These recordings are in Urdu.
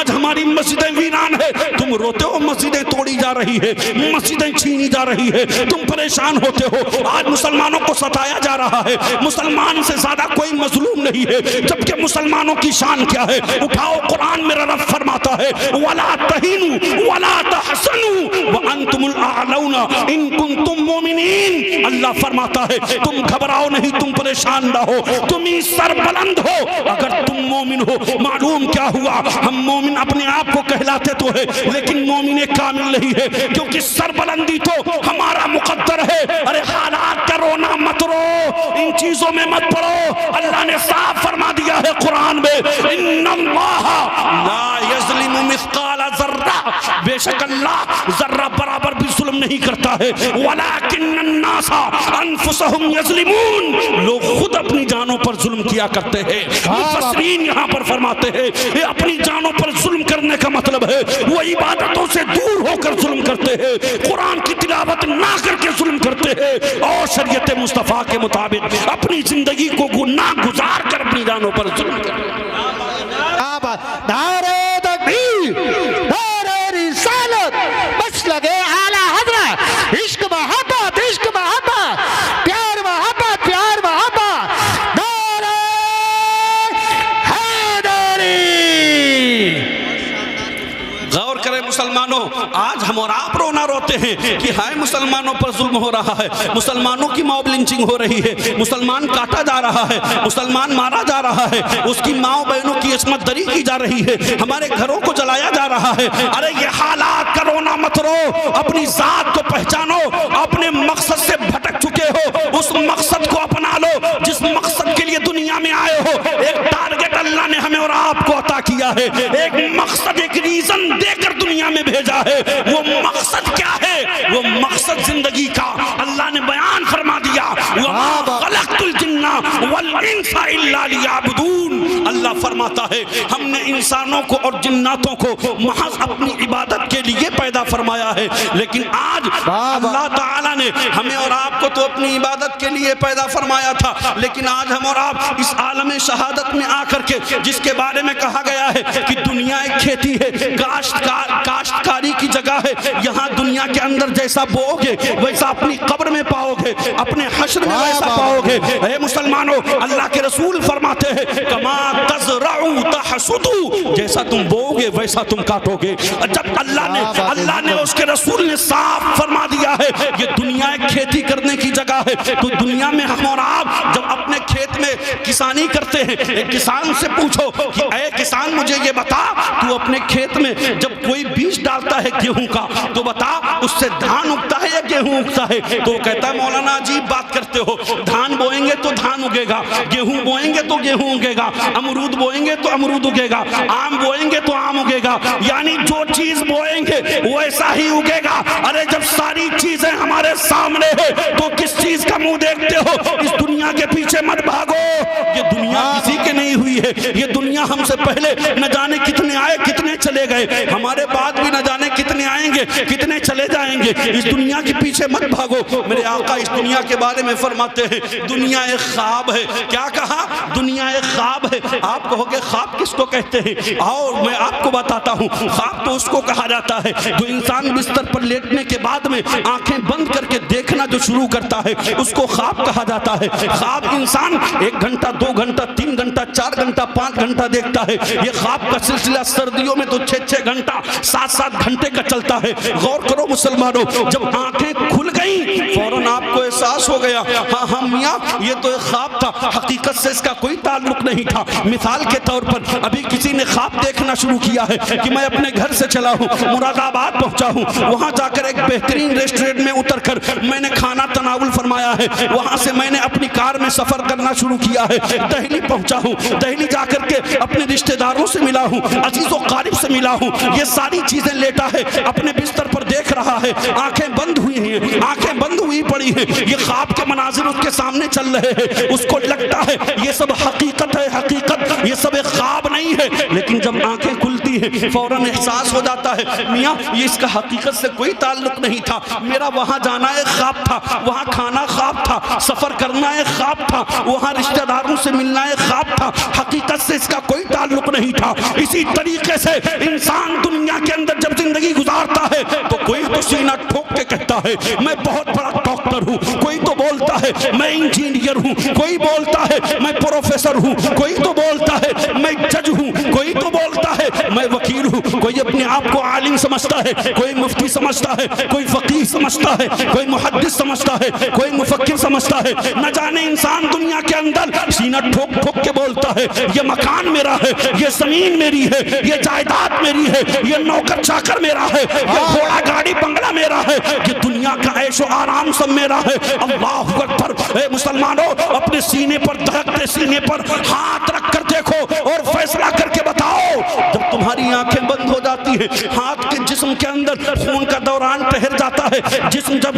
آج ہماری مسجدیں ویران ہے، تم روتے ہو مسجدیں توڑی جا رہی ہے، مسجدیں چھینی جا رہی ہے، تم پریشان ہوتے ہو۔ آج مسلمانوں کو ستایا جا رہا ہے، مسلمان سے زیادہ کوئی مظلوم نہیں ہے، جبکہ مسلمانوں کی شان کیا ہے؟ اٹھاؤ، قرآن میرا رب فرماتا ہے وَلَا تَهِنُوا وَلَا تَحْزَنُوا وَأَنْتُمُ الْأَعْلَوْنَ إِن كُنتُم مُؤْمِنِينَ۔ اللہ فرماتا ہے تم گھبراؤ نہیں، تم پریشان نہ ہو، تم ہی سربلند ہو اگر تم مومن ہو۔ معلوم کیا ہوا؟ ہم مومن اپنے آپ کو کہلاتے تو ہے لیکن مومن کامل نہیں ہے، کیونکہ سربلندی تو ہمارا مقدر ہے۔ ارے حالات کا رونا مت رو، ان چیزوں میں مت پڑو۔ اللہ نے صاف فرما دیا ہے قرآن میں ان اللہ لا یظلم مثقال ذرہ، بے شک اللہ ذرہ برابر بھی ظلم نہیں کرتا ہے، ولکن الناس انفسهم یظلمون، لوگ خود اپنی جانوں پر ظلم کیا کرتے ہیں۔ مفسرین یہاں پر فرماتے ہیں یہ اپنی جانوں پر ظلم کرنے کا مطلب ہے وہ عبادتوں سے دور ہو کر ظلم کرتے ہیں، قرآن کی تلاوت نہ کر کے ظلم کرتے ہیں، اور شریعت مصطفیٰ کے مطابق اپنی زندگی کو گناہ گزار کر اپنی جانوں پر ظلم کرتے ہیں۔ نعرہ تکبیر، نعرہ رسالت، مسلک اعلیٰ حضرت، عشق محبت، عشق محبت، پیار محبت، پیار محبت، نعرہ حیدری۔ غور کریں مسلمانوں، آج ہم اور آپ رونا روتے ہیں کہ ہائے مسلمانوں پر ظلم ہو رہا ہے، مسلمانوں کی موب لنچنگ ہو رہی ہے، مسلمان کاٹا جا رہا ہے، مسلمان مارا جا رہا ہے، اس کی ماں بہنوں کی عصمت دری کی جا رہی ہے، ہمارے گھروں کو جلایا جا رہا ہے۔ ارے یہ حالات کا رونا مت رو، اپنی ذات کو پہچانو، اپنے مقصد سے بھٹک چکے ہو، اس مقصد کو اپنا لو جس مقصد کے لیے دنیا میں آئے ہو۔ ایک ٹارگٹ اللہ نے ہمیں اور آپ کو عطا کیا ہے، ایک مقصد، ایک ریزن دے کر دنیا میں بھیجا ہے۔ وہ مقصد کیا ہے؟ وہ مقصد زندگی کا اللہ نے بیان فرما دیا، وَمَا خَلَقْتُ الْجِنَّ وَالْإِنسَ إِلَّا لِيَعْبُدُونَ۔ اللہ فرماتا ہے ہم نے انسانوں کو اور جناتوں کو محض اپنی عبادت کے لیے پیدا فرمایا ہے، لیکن آج اللہ تعالیٰ نے ہمیں اور آپ کو تو اپنی عبادت کے لیے پیدا فرمایا تھا، لیکن آج ہم اور آپ اس عالم شہادت میں آ کر کے جس کے بارے میں کہا گیا ہے کہ دنیا ایک کھیتی ہے، کاشتکاری کی جگہ ہے، یہاں دنیا کے اندر جیسا بو گے ویسا اپنی قبر میں پاؤ گے، اپنے حشر میں ویسا پاؤ گے۔ اے مسلمانوں، اللہ کے رسول فرماتے ہیں کما تزرعوا تحصدوا، جیسا تم بو گے ویسا تم کاٹو گے۔ جب اللہ نے اس کے رسول نے صاف فرما دیا ہے یہ دنیا ایک کھیتی کرنے کی جگہ ہے، تو دنیا میں ہم اور آپ جب اپنے کھیت میں کسانی کرتے ہیں، ایک کسان سے پوچھو کہ اے کسان مجھے یہ بتا تو اپنے کھیت میں جب کوئی بیج ڈالتا ہے گیہوں کا تو بتا اس سے دھان اگتا ہے یا گیہوں اگتا ہے؟ تو وہ کہتا ہے مولانا عجیب بات کرتے ہو، دھان بوئیں گے تو دھان اگے گا، گیہوں بوئیں گے تو گیہوں اگے گا، امرود بوئیں گے تو امرود اگے گا، آم بوئیں گے تو آم اگے گا، یعنی جو چیز بوئیں گے ویسا ہی اگے گا۔ ارے جب ساری چیزیں ہمارے سامنے ہے تو کس چیز کا منہ دیکھتے ہو؟ اس دنیا کے پیچھے مت بھاگو، یہ دنیا کسی کے نہیں ہوئی ہے، یہ دنیا ہم سے پہلے نہ جانے کتنے آئے کتنے چلے گئے، ہمارے بعد بھی نہ جانے کتنے آئیں گے کتنے چلے جائیں گے۔ اس دنیا کے پیچھے مت بھاگو۔ میرے آقا اس دنیا کے بارے میں فرماتے ہیں دنیا ایک خواب ہے۔ کیا کہا؟ دنیا ایک خواب ہے۔ آپ کہو گے خواب کس کو کہتے ہیں؟ آؤ میں آپ کو بتاتا ہوں، خواب تو اس کو کہا جاتا ہے جو انسان بستر پر لیٹنے کے بعد میں آنکھیں بند کر کے دیکھنا جو شروع کرتا ہے اس کو خواب کہا جاتا ہے۔ خواب انسان 1 گھنٹہ 2 گھنٹہ 3 گھنٹہ 4 گھنٹہ 5 گھنٹہ دیکھتا ہے۔ یہ خواب کا سلسلہ سردیوں میں تو 6 گھنٹہ 7 گھنٹے کا چلتا ہے۔ غور کرو مسلمانوں، جب آنکھیں کھل گئیں فوراً آپ کو احساس ہو گیا ہاں میاں یہ تو ایک خواب تھا، حقیقت سے اس کا کوئی تعلق نہیں تھا۔ مثال کے طور پر ابھی کسی نے خواب دیکھنا شروع کیا ہے کہ میں اپنے گھر سے چلا ہوں، مراد آباد پہنچا ہوں، وہاں جا کر ایک بہترین ریسٹورنٹ میں اتر کر میں نے کھانا تناول فرمایا ہے، وہاں سے میں نے اپنی کار میں سفر کرنا شروع کیا ہے، دہلی پہنچا ہوں، دہلی جا کر کے اپنے رشتہ داروں سے ملا ہوں، عزیز و قارب سے ملا ہوں، یہ ساری چیزیں لیٹا ہے اپنے بستر پر دیکھ رہا ہے، آنکھیں بند ہوئی ہیں، آنکھیں بند ہوئی پڑی ہیں، یہ خواب کے مناظر اس کے سامنے چل رہے ہیں، اس کو لگتا ہے یہ سب حقیقت ہے، حقیقت یہ سب ایک خواب نہیں ہے، لیکن جب آنکھیں کھلتی ہوتی ہے فوراً احساس ہو جاتا ہے میاں یہ اس کا حقیقت سے کوئی تعلق نہیں تھا، میرا وہاں جانا ایک خواب تھا، وہاں کھانا خواب تھا، سفر کرنا ایک خواب تھا، وہاں رشتہ داروں سے ملنا ایک خواب تھا، حقیقت سے اس کا کوئی تعلق نہیں تھا۔ اسی طریقے سے انسان دنیا کے اندر جب زندگی گزارتا ہے تو کوئی تو سینہ ٹھوک کے کہتا ہے میں بہت بڑا ڈاکٹر ہوں، کوئی تو بولتا ہے میں انجینئر ہوں، کوئی بولتا ہے میں پروفیسر ہوں، کوئی تو بولتا ہے میں جج ہوں، کوئی تو بولتا ہے میں وکیل ہوں، کوئی اپنے آپ کو عالم سمجھتا ہے، کوئی مفتی سمجھتا ہے، کوئی فقیہ سمجھتا ہے، کوئی محدث سمجھتا ہے، کوئی مفکر سمجھتا ہے۔ نہ جانے انسان دنیا کے اندر سینہ ٹھوک ٹھوک کے بولتا ہے یہ مکان میرا ہے، یہ زمین میری ہے، یہ جائیداد میری ہے، یہ نوکر چاکر میرا ہے، یہ گھوڑا گاڑی بنگلہ میرا ہے، یہ دنیا کا عیش و آرام سب میرا ہے۔ اللہ اکبر۔ اے مسلمانوں اپنے سینے پر دھڑکتے سینے پر ہاتھ رکھ کر دیکھو اور فیصلہ کر کے بتاؤ، جب تمہاری آنکھیں بند ہو جاتی ہیں، ہاتھ کے جسم کے اندر خون کا دوران ٹھہر جاتا ہے، جسم جب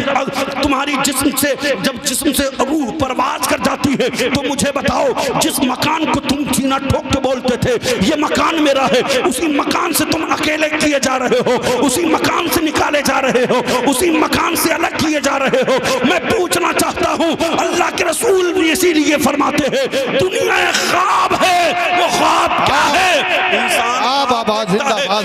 تمہاری جسم سے روح پرواز کر جاتی ہے، تو مجھے بتاؤ جس مکان کو تم سینہ ٹھوک کے بولتے تھے یہ مکان میرا ہے، اسی مکان سے تم اکیلے کیے جا رہے ہو، اسی مکان سے نکالے جا رہے ہو، اسی مکان سے الگ کیے جا رہے ہو۔ میں پوچھنا چاہتا ہوں اللہ کے رسول بھی اسی لیے فرماتے ہیں دنیا ایک خواب ہے، وہ خواب کیا ہے؟ انسان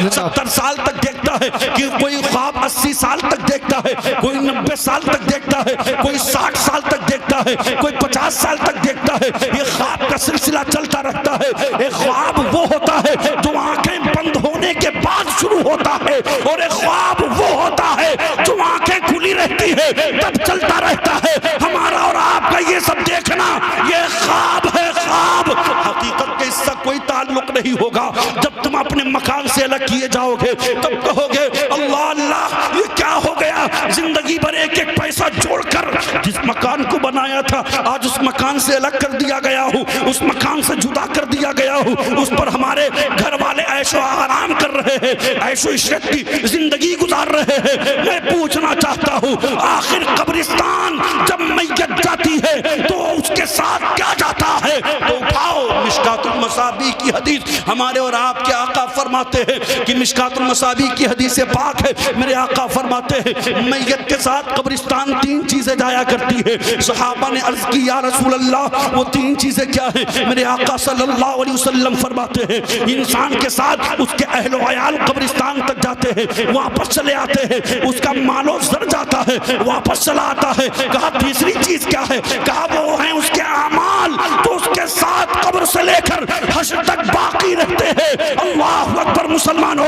70 سال تک دیکھتا ہے کہ کوئی خواب 80 سال تک دیکھتا ہے، کوئی 90 سال تک دیکھتا ہے، کوئی 60 سال تک دیکھتا ہے، کوئی 50 سال تک دیکھتا ہے۔ یہ خواب کا سلسلہ چلتا رہتا ہے۔ ایک خواب وہ ہوتا ہے جو آنکھیں بند ہونے کے بعد شروع ہوتا ہے، اور ایک خواب وہ ہوتا ہے جو آنکھیں کھلی رہتی ہے تب چلتا رہتا ہے۔ ہمارا اور آپ کا یہ سب دیکھنا یہ خواب ہے، خواب۔ حقیقت کے اس سے کوئی تعلق نہیں ہوگا۔ جب تم اپنے مکان سے الگ کیے جاؤ گے تب کہو گے اللہ اللہ یہ کیا ہو گیا، زندگی بھر ایک ایک پیسہ جوڑ کر جس مکان کو بنایا تھا آج اس مکان سے الگ کر دیا گیا ہوں، اس مکان سے جدا کر دیا گیا ہوں، اس پر ہمارے گھر والے عیش و آرام کر رہے ہیں، عیش و عشرت کی زندگی گزار رہے ہیں۔ میں پوچھنا چاہتا ہوں آخر قبرستان جب میت جاتی ہے تو اس کے ساتھ کیا جاتا ہے؟ تو اٹھاؤ مشکات المصابیح کی حدیث، ہمارے اور آپ کے آقا فرماتے ہیں کہ مشکات المصابیح کی حدیث پاک ہے، میرے آقا فرماتے ہیں میت کے ساتھ قبرستان 3 چیزیں جایا کرتی ہے۔ صحابہ نے عرض کی یا رسول اللہ وہ 3 چیزیں کیا ہیں؟ میرے آقا صلی اللہ علیہ وسلم فرماتے ہیں انسان کے ساتھ اس کے اہل و عیال قبرستان تک جاتے ہیں، واپس چلے آتے ہیں، اس کا مال و زر جاتا ہے، واپس چلا آتا ہے۔ کہا تیسری چیز کیا ہے؟ کہا وہ ہیں اس کے اعمال تو اس کے ساتھ قبر سے لے کر حشر تک باقی رہتے ہیں۔ اللہ اکبر۔ مسلمانوں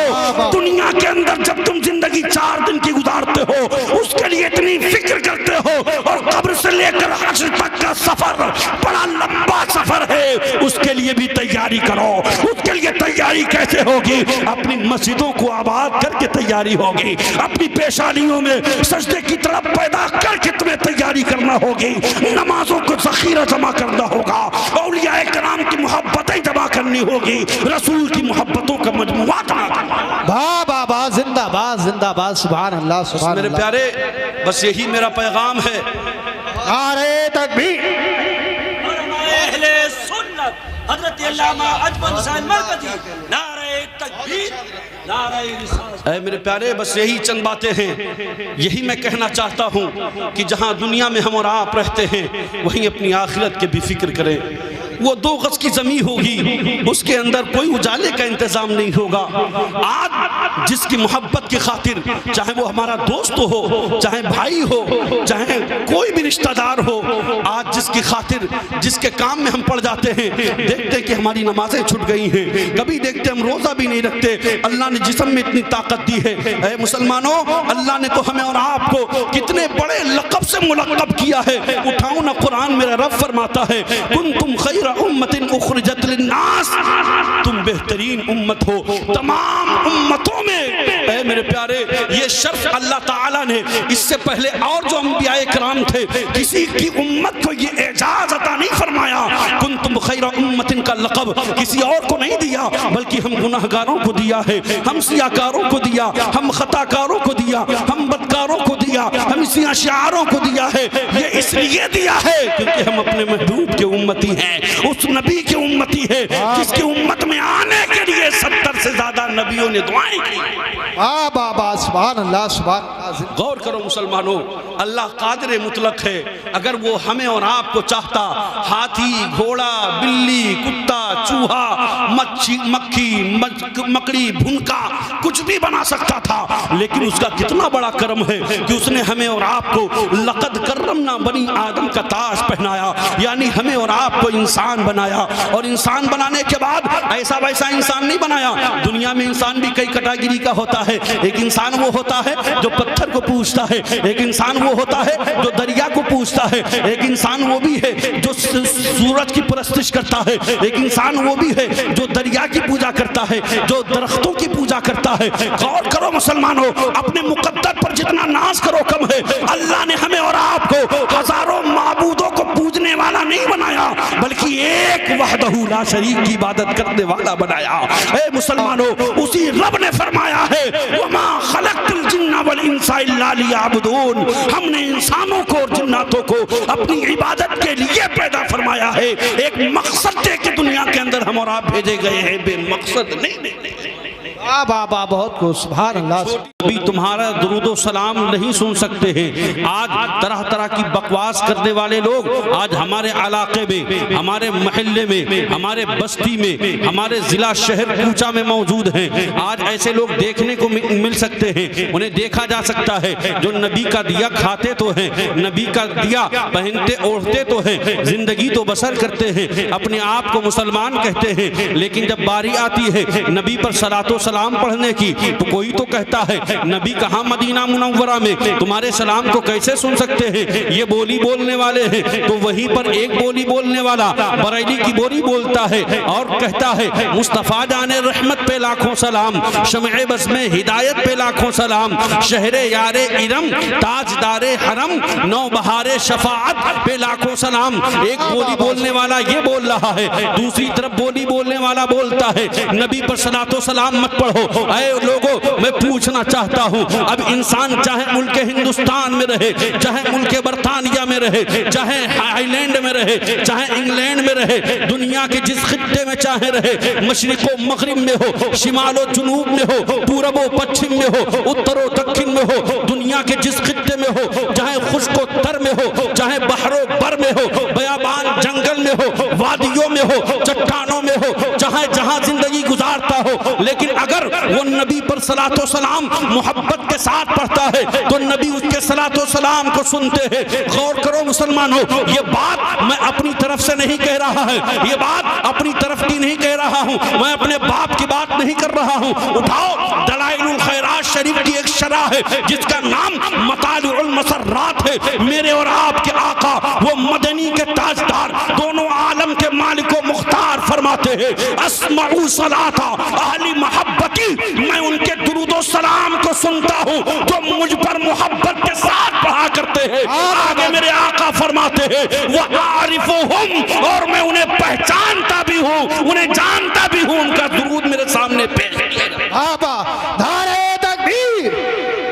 دنیا کے اندر جب تم زندگی 4 دن کی گزارتے ہو اس کے لیے اتنی فکر کرتے ہو، اور قبر سے لے کر حشر تک کا سفر بڑا لمبا سفر ہے، اس کے لیے بھی تیاری کرو۔ اس کے لیے تیاری کیسے ہوگی؟ اپنی مسجدوں کو آباد کر کے تیاری ہوگی، اپنی پیشانیوں میں سجدے کی طرف پیدا کر کے تمہیں تیاری کرنا ہوگی، نمازوں کو ذخیرہ جمع کرنا ہوگا، اولیاء کرام کی محبتیں جمع کرنی ہوگی، رسول کی محبتوں کا مجموعہ جمع کرنا ہوگا۔ با با با زندہ باد زندہ باد سبحان اللہ سبحان میرے اللہ۔ پیارے بس یہی میرا پیغام ہے۔ نعرہ تکبیر۔ اہل سنت حضرت علامہ اجمل شاہ مرکزی نعرہ تکبیر نعرہ رسالت۔ اے میرے پیارے بس یہی چند باتیں ہیں، یہی میں کہنا چاہتا ہوں کہ جہاں دنیا میں ہم اور آپ رہتے ہیں وہیں اپنی آخرت کے بھی فکر کریں۔ وہ 2 گز کی زمین ہوگی، اس کے اندر کوئی اجالے کا انتظام نہیں ہوگا۔ آج جس کی محبت کی خاطر چاہے وہ ہمارا دوست ہو، چاہے بھائی ہو، چاہے کوئی بھی رشتہ دار ہو، آج جس کی خاطر جس کے کام میں ہم پڑ جاتے ہیں، دیکھتے ہیں کہ ہماری نمازیں چھٹ گئی ہیں، کبھی دیکھتے ہم روزہ بھی نہیں رکھتے۔ اللہ نے جسم میں اتنی طاقت دی ہے۔ اے مسلمانوں اللہ نے تو ہمیں اور آپ کو کتنے بڑے لقب سے ملقب کیا ہے۔ اٹھاؤ نہ قرآن میرا رب فرماتا ہے کنتم خیر امت اخرجت للناس، تم بہترین امت ہو تمام امتوں میں۔ اے میرے پیارے یہ شرف اللہ تعالیٰ نے اس سے پہلے اور جو انبیاء کرام تھے کسی کی امت کو یہ اعزاز عطا نہیں فرمایا۔ کنتم خیر امت کا لقب کسی اور کو نہیں دیا بلکہ ہم گناہگاروں کو دیا ہے، ہم سیاکاروں کو دیا، ہم خطاکاروں کو دیا، ہم بدکاروں کو دیا، ہم سیاہشعاروں کو دیا ہے۔ یہ اس لیے دیا ہے کیونکہ ہم اپنے محبوب کے امتی ہیں، اس نبی کی امتی ہے جس کی امت میں آنے کے لیے 70 سے زیادہ نبیوں نے دعائیں کی. واہ بابا سبحان اللہ سبحان اللہ. غور کرو مسلمانوں، اللہ قادر مطلق ہے. اگر وہ ہمیں اور آپ کو چاہتا، ہاتھی، گھوڑا، بلی، کتا، چوہا، مکھی، مکڑی، بھنکا کچھ بھی بنا سکتا تھا. لیکن اس کا کتنا بڑا کرم ہے کہ اس نے ہمیں اور آپ کو لقد کرمنا بنی آدم کا تاج پہنایا، یعنی ہمیں اور آپ کو انسان بنایا. اور انسان بنانے کے بعد ایسا ویسا انسان نہیں بنایا. دنیا میں انسان بھی کئی کیٹیگری کا ہوتا ہے. ایک انسان وہ ہوتا ہے جو پتھر کو پوجتا ہے، ایک انسان وہ ہوتا ہے جو دریا کو پوجتا ہے، ایک انسان وہ بھی ہے جو سورج کی پرستش کرتا ہے، ایک انسان وہ بھی ہے جو دریا کی پوجا کرتا ہے، جو درختوں کی پوجا کرتا ہے. غور کرو مسلمانوں، اپنے مقدر پر جتنا ناز کرو کم ہے. اللہ نے ہمیں اور آپ کو ہزاروں معبودوں کو پوجنے والا نہیں بنایا، بلکہ ایک وحدہ لا شریک کی عبادت کرنے والا بنایا. اے مسلمانوں، اسی رب نے فرمایا ہے وما خلقت الجن والانس الا لیعبدون. ہم نے انسانوں کو اور جناتوں کو اپنی عبادت کے لیے پیدا فرمایا ہے. ایک مقصد دے کے دنیا کے اندر ہم اور آپ بھیجے گئے ہیں، بے مقصد نہیں. واہ بابا بہت کو سبحان اللہ. ابھی تمہارا درود و سلام نہیں سن سکتے ہیں. آج طرح طرح کی بکواس کرنے والے لوگ آج ہمارے علاقے میں، ہمارے محلے میں، ہمارے بستی میں، ہمارے ضلع شہر کوچہ میں موجود ہیں. آج ایسے لوگ دیکھنے کو مل سکتے ہیں، انہیں دیکھا جا سکتا ہے جو نبی کا دیا کھاتے تو ہیں، نبی کا دیا پہنتے اوڑھتے تو ہیں، زندگی تو بسر کرتے ہیں، اپنے آپ کو مسلمان کہتے ہیں. لیکن جب باری آتی ہے نبی پر صلاۃ و سلام پڑھنے کی تو کوئی تو کہتا ہے نبی کہاں مدینہ منورہ میں، تمہارے سلام کو کیسے سن سکتے ہیں، یہ بولی بولنے والے ہیں. تو وہیں پر ایک بولی بولنے والا بریلی کی بولی بولتا ہے اور کہتا ہے مصطفیٰ جان رحمت پہ لاکھوں سلام، شمع بس میں ہدایت پہ لاکھوں سلام، شہر یار ارم تاجدار حرم نو بہار شفاعت پہ لاکھوں سلام. ایک بولی بولنے والا یہ بول رہا ہے، دوسری طرف بولی بولنے والا بولتا ہے نبی پر صلاۃ و سلام مت پڑھو. اے لوگوں، میں پوچھنا چاہتا ہوں، اب انسان چاہے ملک ہندوستان میں رہے، چاہے ملک برطانیہ میں رہے، چاہے ہائی لینڈ میں رہے، چاہے انگلینڈ میں رہے، دنیا کے جس خطے میں چاہے رہے، مشرق و مغرب میں ہو، شمال و جنوب میں ہو، پورب و پچھم میں ہو، اتر و دکن میں ہو، دنیا کے جس خطے میں ہو، چاہے خشک و تر میں ہو، چاہے بحر و بر میں ہو، بیابان جنگل میں ہو، وادیوں میں ہو، چٹانوں میں ہو، چاہے جہاں زندگی گزارتا ہو، لیکن اگر وہ نبی پر صلاۃ و سلام محبت کے ساتھ پڑھتا ہے تو نبی اس کے صلاۃ و سلام کو سنتے ہیں. غور کرو مسلمانوں، یہ بات میں اپنی طرف سے نہیں کہہ رہا ہے، یہ بات اپنی طرف کی نہیں کہہ رہا ہوں، میں اپنے باپ کی بات نہیں کر رہا ہوں. اٹھاؤ دلائل الخیرات شریف کی ایک شرح ہے جس کا نام مطالع المسرات ہے. میرے اور آپ کے آقا وہ مدنی کے تاجدار، دونوں عالم کے مالک و مختار فرماتے ہیں اسمعوا صلاۃ اہل محبتی، میں ان کے درود و سلام کو سنتا ہوں جو مجھ پر محبت کے ساتھ پڑھا کرتے ہیں. آگے میرے آقا فرماتے ہیں وَأَعْرِفُهُمْ، اور میں انہیں پہچانتا بھی ہوں، انہیں جانتا بھی ہوں. ان کا درود میرے سامنے پیش کیا جائے. بابا دھارے تکبیر،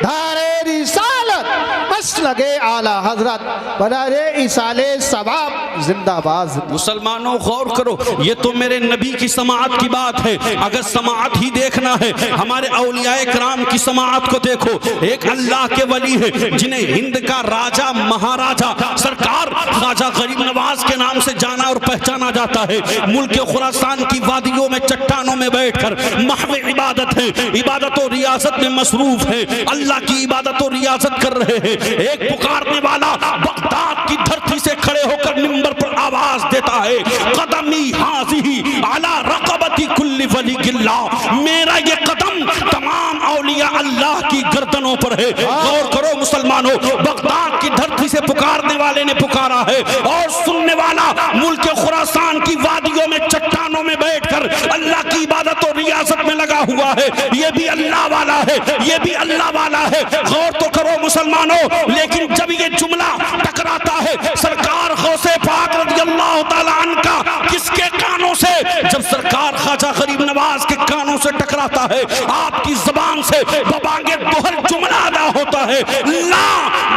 دھارے رسالت، مسلک اعلی حضرت، برارے ایصال ثواب زندہ باد. مسلمانوں غور کرو، یہ تو میرے نبی کی سماعت کی بات ہے. اگر سماعت ہی دیکھنا ہے ہمارے اولیاء کرام کی سماعت کو دیکھو. ایک اللہ کے ولی ہے جنہیں ہند کا راجہ مہاراجہ سرکار خواجہ غریب نواز کے نام سے جانا اور پہچانا جاتا ہے. ملک خراسان کی وادیوں میں چٹانوں میں بیٹھ کر محو عبادت ہے، عبادت و ریاضت میں مصروف ہے، اللہ کی عبادت و ریاضت کر رہے ہیں. ایک پکارنے والا بغداد کی دھرتی سے کھڑے ہو کر منبر پر آواز دیتا ہے قدمی حاضی علی رقبتی کل ولی اللہ، میرا یہ قدم تمام اولیاء اللہ کی گردنوں پر ہے. غور کرو مسلمانوں، بغداد کی دھرتی سے پکارنے والے نے پکارا ہے اور سننے والا ملک خراسان کی وادیوں میں چٹانوں میں بیٹھ کر اللہ کی عبادت اور ریاضت میں لگا ہوا ہے. یہ بھی اللہ والا ہے، یہ بھی اللہ والا ہے. غور تو کرو مسلمانوں. لیکن جب یہ جملہ ٹکراتا ہے سرکار غوث پاک رضی اللہ تعالیٰ عنہ کا کس کے کانوں سے، جب سرکار خواجہ غریب نواز کے کانوں سے ٹکراتا ہے آپ کی زبان سے ببانگ دوہر جملہ ادا ہوتا ہے لا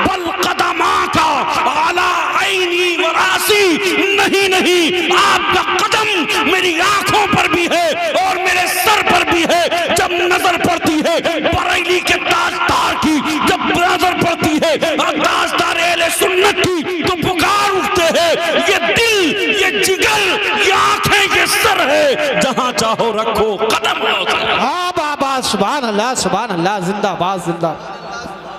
بل قدماک علی عینی و راسی، نہیں نہیں آپ کا قدم میری آنکھوں پر بھی ہے اور میرے سر پر نظر بھی ہے جب نظر پڑتی ہے بریلی کے تاجدار کی، جب نظر پڑتی ہے تاجدار اہل سنت کی تو پکار اٹھتے ہیں یہ دل، یہ جگر، یہ آنکھیں، یہ سر ہے، جہاں چاہو رکھو قدم ہوتے ہیں۔ ہاں بابا سبحان اللہ سبحان اللہ، زندہ باد زندہ۔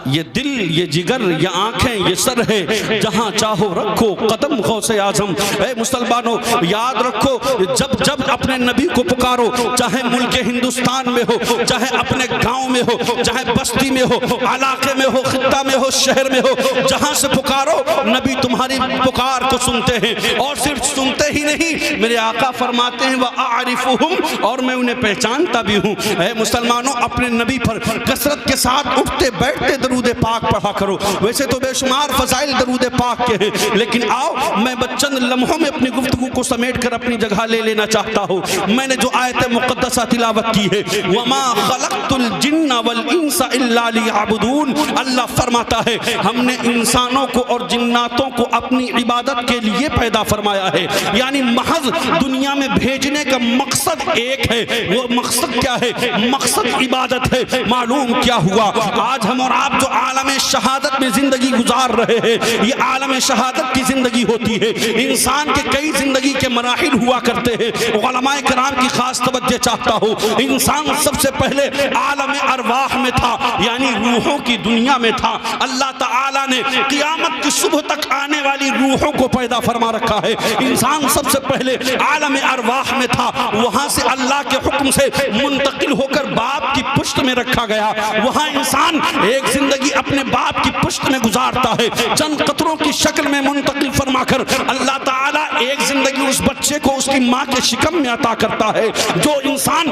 یہ دل، یہ جگر، یہ آنکھیں، یہ سر ہے، جہاں چاہو رکھو قدم غوث اعظم۔ اے مسلمانوں یاد رکھو، جب اپنے نبی کو پکارو، چاہے ملک ہندوستان میں ہو، چاہے اپنے گاؤں میں ہو، چاہے بستی میں ہو، علاقے میں ہو، خطہ میں ہو، شہر میں ہو، جہاں سے پکارو نبی تمہاری پکار کو سنتے ہیں، اور صرف سنتے ہی نہیں، میرے آقا فرماتے ہیں وَأَعْرِفُهُمْ، اور میں انہیں پہچانتا بھی ہوں۔ اے مسلمانوں اپنے نبی پر کثرت کے ساتھ اٹھتے بیٹھتے درود پاک پڑھا کرو۔ ویسے تو بے شمار فضائل درود پاک کے ہیں، لیکن آؤ میں چند لمحوں میں اپنی گفتگو کو سمیٹ کر اپنی جگہ لے لینا چاہتا ہوں۔ میں نے جو آیت مقدسہ تلاوت کی ہے وَمَا خَلَقْتُ الْجِنَّ وَالْإِنسَ إِلَّا لِيَعْبُدُونَ، اللہ فرماتا ہے ہم نے انسانوں کو اور جناتوں کو اپنی عبادت کے لیے پیدا فرمایا ہے، یعنی محض دنیا میں بھیجنے کا مقصد ایک ہے، وہ مقصد کیا ہے؟ مقصد عبادت ہے۔ معلوم کیا ہوا؟ آج ہم اور آپ جو عالم شہادت میں زندگی گزار رہے ہیں، یہ عالم شہادت کی زندگی ہوتی ہے۔ انسان کے کئی زندگی کے مراحل ہوا کرتے ہیں، علماء کرام کی خاص توجہ چاہتا ہوں۔ انسان سب سے پہلے عالم ارواح میں تھا، یعنی روحوں کی دنیا میں تھا۔ اللہ تعالیٰ نے قیامت کی صبح تک آنے والی روحوں کو پیدا فرما رکھا ہے۔ انسان سب سے پہلے عالم ارواح میں تھا، وہاں سے اللہ کے حکم سے منتقل ہو کر باپ کی پشت میں رکھا گیا۔ وہاں انسان ایک زندگی اپنے باپ کی پشت میں گزارتا ہے، چند قطروں کی شکل میں منتقل فرما کر اللہ تعالیٰ ایک زندگی اس بچے کو اس کی ماں کے شکم میں عطا کرتا ہے۔ جو انسان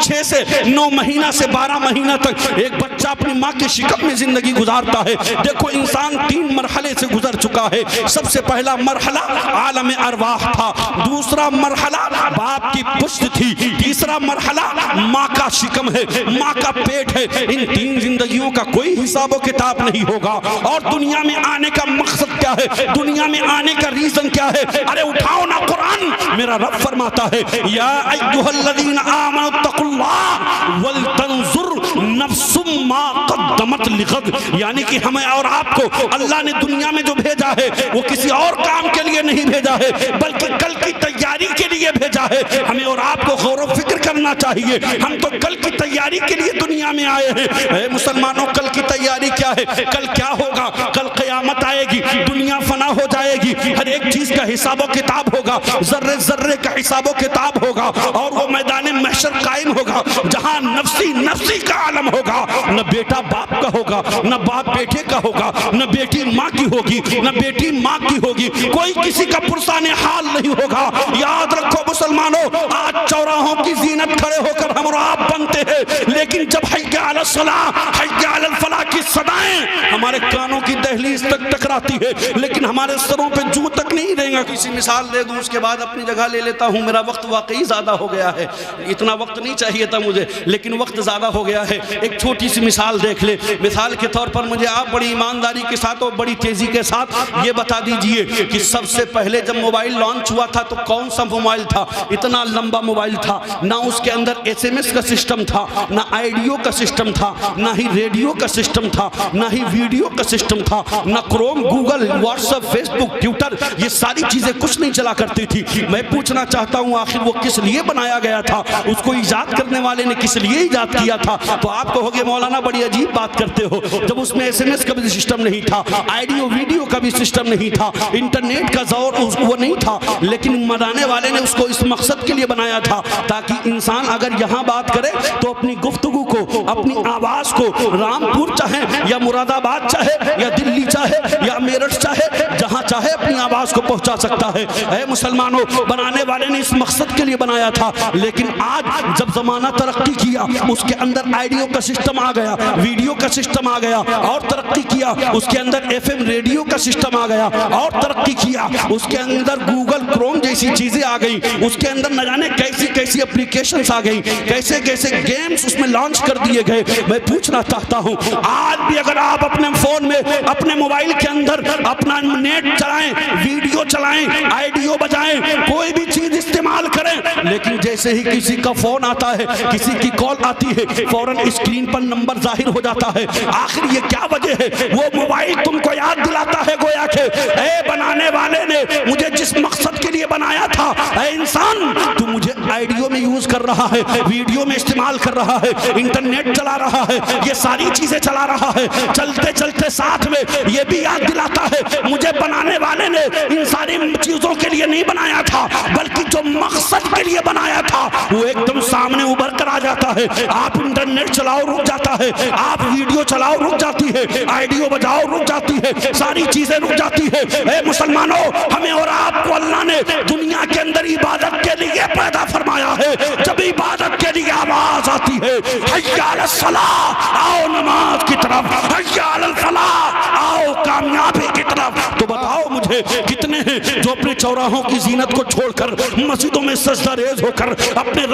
6 سے 9 مہینہ سے 12 مہینہ تک ایک بچہ اپنی ماں کے شکم میں زندگی گزارتا ہے، دیکھو انسان 3 مرحلے سے گزر چکا ہے۔ سب سے پہلا مرحلہ عالم ارواح تھا، دوسرا مرحلہ باپ کی پشت تھی، تیسرا مرحلہ ماں کا شکم ہے، ماں کا پیٹ ہے۔ ان 3 زندگیوں کا کوئی حساب و کتاب نہیں ہوگا۔ اور دنیا میں آنے کا مقصد کیا ہے؟ دنیا میں آنے کا ریزن کیا ہے؟ ارے اٹھاؤ نا قرآن، میرا رب فرماتا ہے یا ایھا الذین آمنوا اتقوا اللہ ولتنظر نفس ما قدمت لغد، یعنی کہ ہمیں اور آپ کو اللہ نے دنیا میں جو بھیجا ہے وہ کسی اور کام کے لیے نہیں بھیجا ہے، بلکہ کل کی تیاری کے لیے بھیجا ہے۔ ہمیں اور آپ کو غور و فکر کرنا چاہیے، ہم تو کل کی تیاری کے لیے دنیا میں آئے ہیں۔ اے مسلمانوں کل کی تیاری کیا ہے؟ کل کیا ہوگا؟ کل قیامت آئے گی، دنیا فنا ہو جائے گی، ہر ایک چیز کا حساب و کتاب ہوگا، ذرے ذرے کا حساب و کتاب ہوگا، اور وہ میدان محشر قائم ہوگا جہاں نفسی نفسی کا عالم ہوگا۔ نہ بیٹا باپ کا ہوگا، نہ باپ بیٹے کا ہوگا، نہ بیٹی ماں کی ہوگی، نہ بیٹی ماں کی ہوگی، کوئی کسی کا پرسان حال نہیں ہوگا۔ یاد رکھو مسلمانوں، آج چوراہوں کی زینت کھڑے ہو کر ہم اور آپ بنتے ہیں، لیکن جب حی علی الصلاۃ حی علی الفلاح کی صدائیں ہمارے کانوں کی دہلیز تک ٹکراتی ہے، لیکن ہمارے سروں پہ جو تک نہیں رہیں گا۔ کسی مثال دے دوں اس کے بعد اپنی جگہ لے لیتا ہوں، میرا وقت واقعی زیادہ ہو گیا ہے، اتنا وقت نہیں چاہیے تھا مجھے، لیکن وقت زیادہ ہو گیا ہے۔ ایک چھوٹی سی مثال دیکھ لے۔ مثال کے طور پر مجھے آپ بڑی ایمانداری کے ساتھ اور بڑی تیزی کے ساتھ یہ بتا دیجئے کہ سب سے پہلے جب موبائل لانچ ہوا تھا تو کون سا موبائل تھا؟ اتنا لمبا موبائل تھا، نہ اس کے اندر SMS کا سسٹم تھا، نہ آئیڈیو کا سسٹم تھا، نہ ہی ریڈیو کا سسٹم تھا، نہ ہی ویڈیو کا سسٹم تھا، نہ Chrome, Google, WhatsApp, Facebook, Twitter, یہ ساری چیزیں کچھ نہیں چلا کرتی تھی۔ میں پوچھنا چاہتا ہوں آخر وہ کس لیے بنایا گیا تھا؟ اس کو ایجاد کرنے والے نے کس لیے ایجاد کیا تھا؟ تو آپ کہو گے مولانا بڑی عجیب بات کرتے ہو، جب اس میں SMS کا بھی سسٹم نہیں تھا، آئیڈیو ویڈیو کا بھی سسٹم نہیں تھا، انٹرنیٹ کا زور وہ نہیں تھا، لیکن بنانے والے نے اس کو اس مقصد کے لیے بنایا تھا تاکہ انسان اگر یہاں بات کرے تو اپنی گفتگو کو، اپنی آواز کو رامپور چاہے یا مراد آباد چاہے یا دلی چاہے یا میرٹھ چاہے، جہاں چاہے اپنی آواز کو پہنچا سکتا ہے۔ اے مسلمانوں، بنانے والے نے اس مقصد کے لیے بنایا تھا، لیکن آج جب زمانہ ترقی کیا اس کے اندر آئیڈیو کا سسٹم آ گیا، ویڈیو کا سسٹم آ گیا، اور ترقی کیا اس کے اندر FM ریڈیو کا سسٹم آ گیا، اور ترقی کیا اس کے اندر گوگل کروم جیسی چیزیں آ گئی، اس کے اندر نہ جانے کیسی کیسی اپلیکیشنز آ گئی، کیسے کیسے گیمز اس میں لانچ کر دیے گئے. میں پوچھنا چاہتا ہوں آج بھی اگر آپ اپنے فون میں اپنے موبائل کے اندر اپنا نیٹ چلائیں, ویڈیو چلائیں, آئیڈیو بجائیں, کوئی بھی چیز استعمال کریں, لیکن جیسے ہی کسی کا فون آتا ہے, کسی کی کال آتی ہے, فوراً اسکرین پر نمبر ظاہر ہو جاتا ہے. آخر یہ کیا وجہ ہے؟ وہ موبائل تم کو یاد دلاتا ہے گویا کہ اے بنانے والے نے مجھے جس مقصد کے لیے بنایا تھا, اے انسان تو مجھے آئیڈیو میں یوز کر رہا ہے, ویڈیو میں استعمال کر رہا ہے, انٹرنیٹ چلا رہا ہے, یہ ساری چیزیں چلا رہا ہے. چلتے چلتے ساتھ میں یہ بھی یاد دلاتا ہے مجھے بنانے والے نے ان ساری چیزوں کے لیے نہیں بنایا تھا, بلکہ جو مقصد کے لیے بنایا تھا وہ ایک دم سامنے ابھر کر آ جاتا ہے. آپ انٹرنیٹ چلاؤ رک جاتا ہے, آپ ویڈیو چلاؤ رک جاتی ہے, آئیڈیو بجاؤ رک جاتی ہے, ساری چیزیں رک جاتی ہے. اے مسلمانوں, ہمیں اور آپ کو اللہ نے دنیا کے اندر عبادت کے لیے پیدا فرمایا ہے. جب عبادت کے لیے آواز آتی ہے حی علی الصلاۃ, آؤ نماز کی طرف, حی علی الفلاح, آؤ کامیابی کی طرف, تو بتاؤ مجھے کتنے ہیں جو اپنے چوراہوں کی زینت کو چھوڑ کر مسجدوں میں سجدہ ریز ہو کر اپنے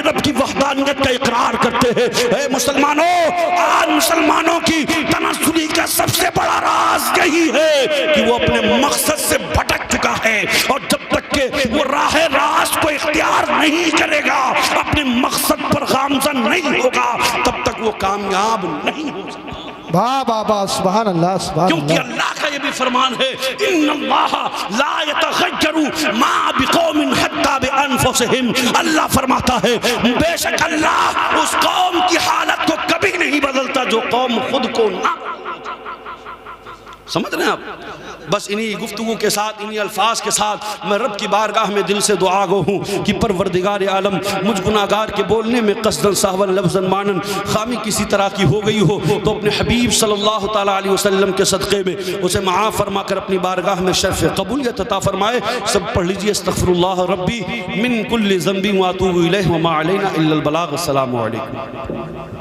رب کی وحدانیت کا اقرار کرتے ہیں. اے مسلمانوں, آج مسلمانوں کی تنزلی کا سب سے بڑا راز یہی ہے کہ وہ اپنے مقصد سے بھٹک چکا ہے, اور جب تک کہ وہ راہ راست کو اختیار نہیں کرے گا, اپنے مقصد پر گامزن نہیں ہوگا, تب تک وہ کامیاب نہیں ہو سکتا. واہ واہ واہ, سبحان اللہ سبحان کیونکہ اللہ. اللہ کا یہ بھی فرمان ہے ان اللہ لا یتغیر ما بقوم حتی بانفسہم. اللہ فرماتا ہے بے شک اللہ اس قوم کی حالت کو کبھی نہیں بدلتا جو قوم خود کو نہ. سمجھ رہے ہیں آپ؟ بس انہی گفتگو کے ساتھ, انہی الفاظ کے ساتھ میں رب کی بارگاہ میں دل سے دعا گو ہوں کہ پروردگار عالم مجھ گناہگار کے بولنے میں قصداً سہواً لفظاً مانن خامی کسی طرح کی ہو گئی ہو تو اپنے حبیب صلی اللہ تعالیٰ علیہ وسلم کے صدقے میں اسے معاف فرما کر اپنی بارگاہ میں شرف قبولیت عطا فرمائے. سب پڑھ لیجئے استغفر اللہ ربی من کل ذنب واتوب الیہ وما علینا الا البلاغ. السلام علیکم.